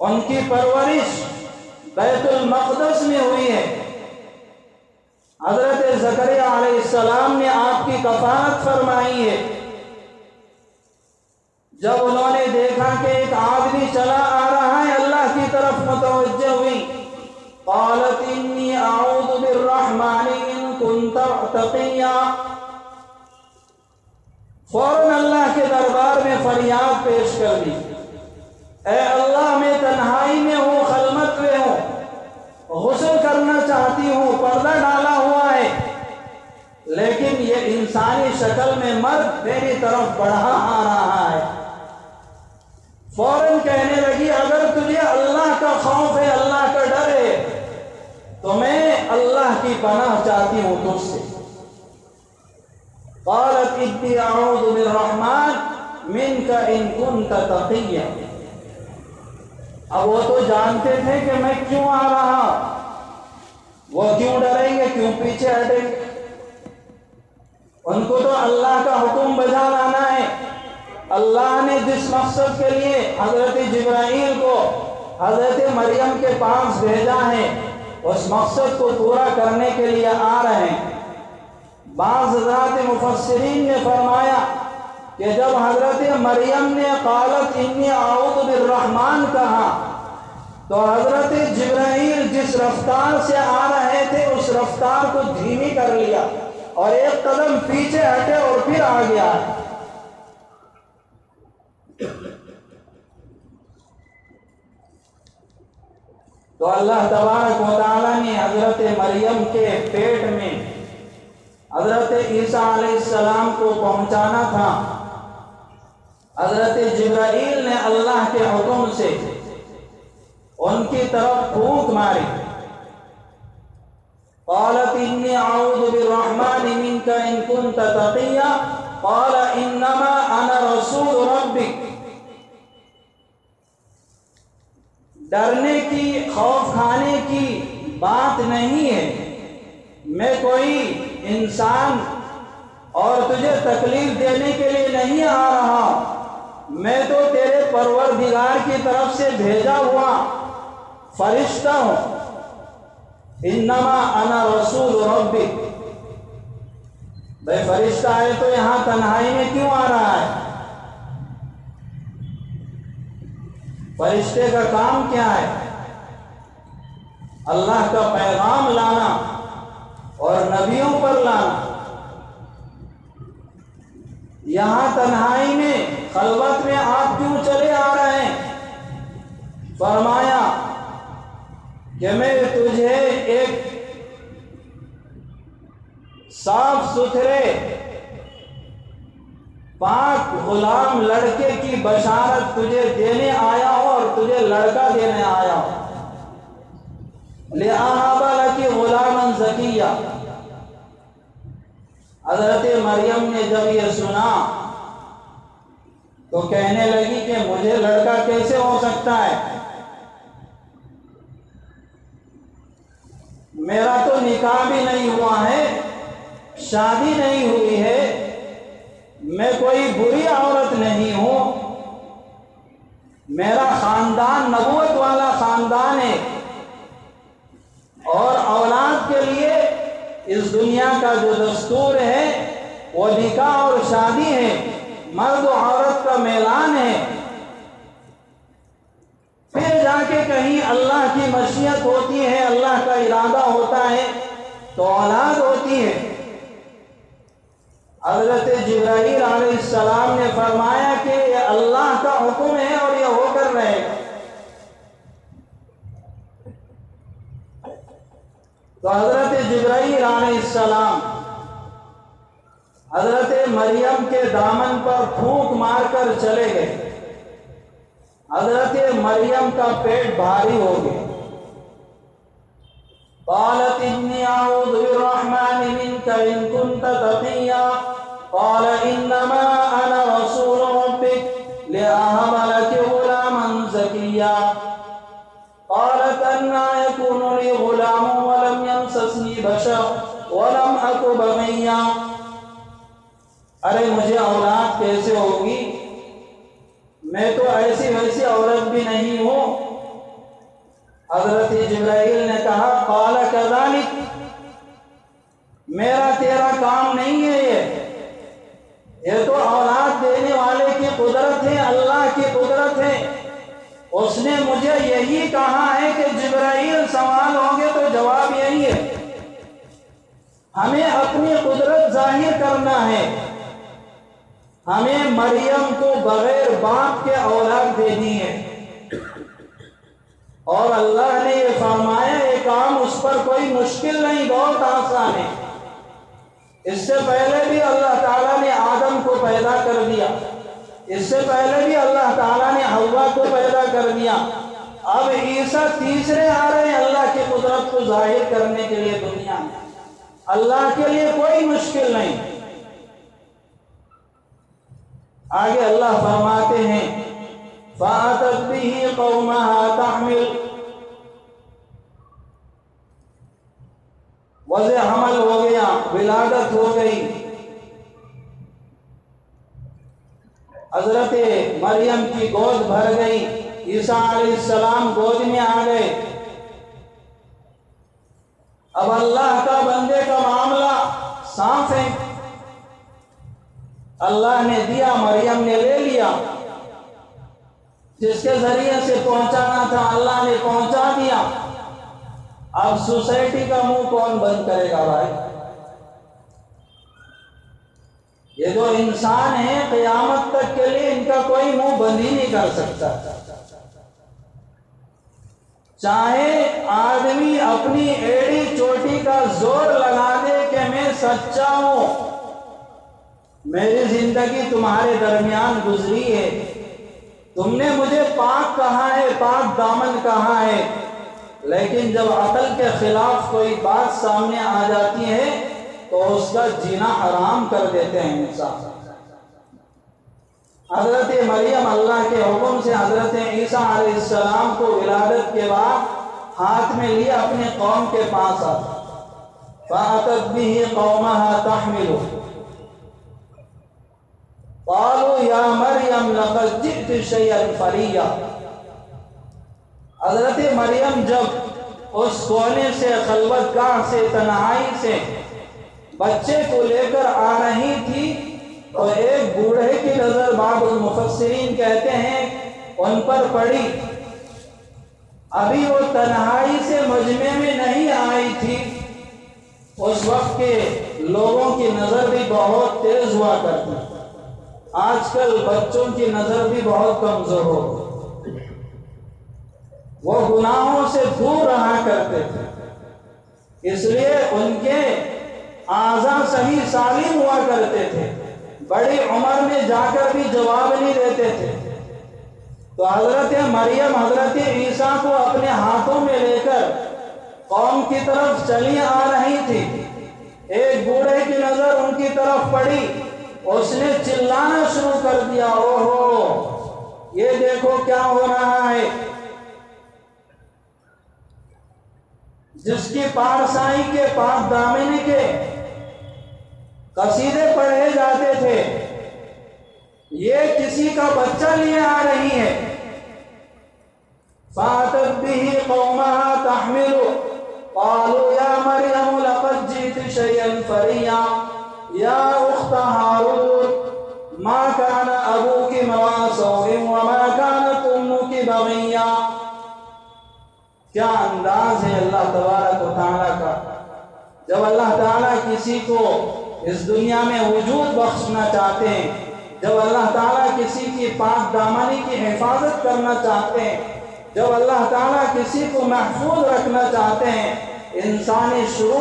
ان کی پرورش بیت المقدس میں ہوئی ہے۔ حضرت زکریا علیہ السلام نے آپ کی کفالت فرمائی ہے۔ جب انہوں نے دیکھا کہ ایک آدمی چلا آ رہا ہے، اللہ کی طرف متوجہ ہوئی، قالت انی اعوذ بالرحمن ان کنت تقیا، فوراً اللہ کے دربار میں فریاد پیش کر دی، اے اللہ میں تنہائی میں ہوں، خلوت میں ہوں، غسل کرنا چاہتی ہوں، پردہ ڈالا ہوا ہے، لیکن یہ انسانی شکل میں مرد میری طرف بڑھا آ رہا ہے۔ فوراً کہنے لگی اگر تجھے اللہ کا خوف ہے، اللہ کا ڈر ہے، تو میں اللہ کی پناہ چاہتی ہوں تجھ سے۔ قالت انی اعوذ بالرحمن منک ان کنت تقیا۔ اب وہ تو جانتے تھے کہ میں کیوں آ رہا، وہ کیوں ڈریں گے، کیوں پیچھے ہٹیں گے؟ ان کو تو اللہ کا حکم بجا لانا ہے۔ اللہ نے جس مقصد کے لیے حضرت جبرائیل کو حضرت مریم کے پاس بھیجا ہے، اس مقصد کو پورا کرنے کے لیے آ رہے ہیں۔ بعض حضرات مفسرین نے فرمایا کہ جب حضرت مریم نے قالت انی اعوذ بالرحمن کہا تو حضرت جبرائیل جس رفتار سے آ رہے تھے اس رفتار کو دھیمی کر لیا اور ایک قدم پیچھے ہٹے اور پھر آ گیا۔ تو اللہ تبارک و تعالیٰ نے حضرت مریم کے پیٹ میں حضرت عیسیٰ علیہ السلام کو پہنچانا تھا۔ حضرت جبرائیل نے اللہ کے حکم سے ان کی طرف پھونک ماری، قالت انی اعوذ بالرحمن منک ان کنت تقیا قال انما انا رسول ربک۔ ڈرنے کی، خوف کھانے کی بات نہیں ہے، میں کوئی انسان اور تجھے تکلیف دینے کے لیے نہیں آ رہا، میں تو تیرے پروردگار کی طرف سے بھیجا ہوا فرشتہ ہوں۔ انما انا رسول ربک، بھائی فرشتہ ہے تو یہاں تنہائی میں کیوں آ رہا ہے؟ فرشتے کا کام کیا ہے؟ اللہ کا پیغام لانا اور نبیوں پر لانا۔ یہاں تنہائی میں، خلوت میں آپ کیوں چلے آ رہے ہیں؟ فرمایا کہ میں تجھے ایک صاف ستھرے پاک غلام لڑکے کی بشارت تجھے دینے آیا ہوں اور تجھے لڑکا دینے آیا ہوں۔ لِأَهَبَ لَكِ غُلَامًا زَكِيًّا۔ حضرت مریم نے جب یہ سنا تو کہنے لگی کہ مجھے لڑکا کیسے ہو سکتا ہے؟ میرا تو نکاح بھی نہیں ہوا ہے، شادی نہیں ہوئی ہے، میں کوئی بری عورت نہیں ہوں، میرا خاندان نبوت والا خاندان ہے، اور اولاد کے لیے اس دنیا کا جو دستور ہے وہ نکاح اور شادی ہے، مرد و عورت کا میلان ہے۔ پھر جا کے کہیں اللہ کی مشیت ہوتی ہے، اللہ کا ارادہ ہوتا ہے تو اولاد ہوتی ہے۔ حضرت جبرائیل علیہ السلام نے فرمایا کہ یہ اللہ کا حکم ہے اور یہ ہو کر رہے گا۔ تو حضرت جبرائیل علیہ السلام حضرت مریم کے دامن پر پھونک مار کر چلے گئے۔ حضرت مریم کا پیٹ بھاری ہو گیا۔ قالت انی اعوذ بالرحمن منک ان کنت تقیا قال انما انا رسول ربک لأهب لك غلاما زکیا قالت انا یکون لی غلام ولم یمسسنی بشر ولم اک بغیا۔ ارے مجھے اولاد کیسے ہوگی؟ میں تو ایسی ویسی عورت بھی نہیں ہوں، حضرت جبرائیل نے کہا قال کذالک، میرا تیرا کام نہیں ہے، یہ تو اولاد دینے والے کی قدرت ہے، اللہ کی قدرت ہے۔ اس نے مجھے یہی کہا ہے کہ جبرائیل سوال ہوں گے تو جواب یہی ہے، ہمیں اپنی قدرت ظاہر کرنا ہے، ہمیں مریم کو بغیر باپ کے اولاد دینی ہے۔ اور اللہ نے یہ فرمایا یہ کام اس پر کوئی مشکل نہیں، بہت آسان ہے۔ اس سے پہلے بھی اللہ تعالیٰ نے آدم کو پیدا کر دیا، اس سے پہلے بھی اللہ تعالیٰ نے حوا کو پیدا کر دیا، اب عیسیٰ تیسرے آ رہے ہیں اللہ کی قدرت کو ظاہر کرنے کے لیے دنیا میں۔ اللہ کے لیے کوئی مشکل نہیں۔ آگے اللہ فرماتے ہیں فَأَتَتْ بِهِ قَوْمَهَا تَحْمِلُ، وضع حمل ہو گیا، ولادت ہو گئی، حضرت مریم کی گود بھر گئی، عیسیٰ علیہ السلام گود میں آ گئے۔ اب اللہ کا بندے کا معاملہ صاف ہے، اللہ نے دیا، مریم نے لے لیا، جس کے ذریعے سے پہنچانا تھا اللہ نے پہنچا دیا۔ اب سوسائٹی کا منہ کون بند کرے گا بھائی؟ یہ جو انسان ہیں قیامت تک کے لیے ان کا کوئی منہ بند ہی نہیں کر سکتا، چاہے آدمی اپنی ایڑی چوٹی کا زور لگا دے کہ میں سچا ہوں، میری زندگی تمہارے درمیان گزری ہے، تم نے مجھے پاک کہا ہے، پاک دامن کہا ہے، لیکن جب عقل کے خلاف کوئی بات سامنے آ جاتی ہے تو اس کا جینا حرام کر دیتے ہیں انسان۔ حضرت مریم اللہ کے حکم سے حضرت عیسیٰ علیہ السلام کو ولادت کے بعد ہاتھ میں لیا اپنے قوم کے پاس آ، فَأَتَتْ بِهِ قَوْمَهَا تَحْمِلُ قَالُوا يَا مَرْيَمْ لَقَدْ جِئْتِ شَيْئًا فَرِيًّا۔ حضرت مریم جب اس کونے سے، خلوت گاہ سے، تنہائی سے بچے کو لے کر آ رہی تھی تو ایک بوڑھے کی نظر بعض المفسرین کہتے ہیں ان پر پڑی۔ ابھی وہ تنہائی سے مجمع میں نہیں آئی تھی، اس وقت کے لوگوں کی نظر بھی بہت تیز ہوا کرتی، آج کل بچوں کی نظر بھی بہت کمزور ہو، وہ گناہوں سے دور رہا کرتے تھے، اس لیے ان کے اعضاء صحیح سالم ہوا کرتے تھے، بڑی عمر میں جا کر بھی جواب نہیں دیتے تھے۔ تو حضرت مریم حضرت عیسیٰ کو اپنے ہاتھوں میں لے کر قوم کی طرف چلی آ رہی تھی، ایک بوڑھے کی نظر ان کی طرف پڑی، اس نے چلانا شروع کر دیا، اوہو یہ دیکھو کیا ہو رہا ہے۔ جس کی پارسائی کے، پاک دامنی کے قصیدے پڑھے جاتے تھے، یہ کسی کا بچہ لیے آ رہی ہے۔ فَأَتَتْ بِهِ قَوْمَهَا تَحْمِلُ قَالُوا يَا مَرْيَمُ لَقَدْ جِئْتِ شَيْئًا فَرِيًّا يَا أُخْتَ هَارُونَ مَا كَانَ أَبُوكِ امْرَأَ سَوْءٍ وَمَا كَانَتْ أُمُّكِ بَغِيًّا۔ کیا انداز ہے اللہ تبارک و تعالیٰ کا، جب اللہ تعالیٰ کسی کو اس دنیا میں وجود بخشنا چاہتے ہیں، جب اللہ تعالیٰ کسی کی پاک دامنی کی حفاظت کرنا چاہتے ہیں، جب اللہ تعالیٰ کسی کو محفوظ رکھنا چاہتے ہیں، انسانی شعور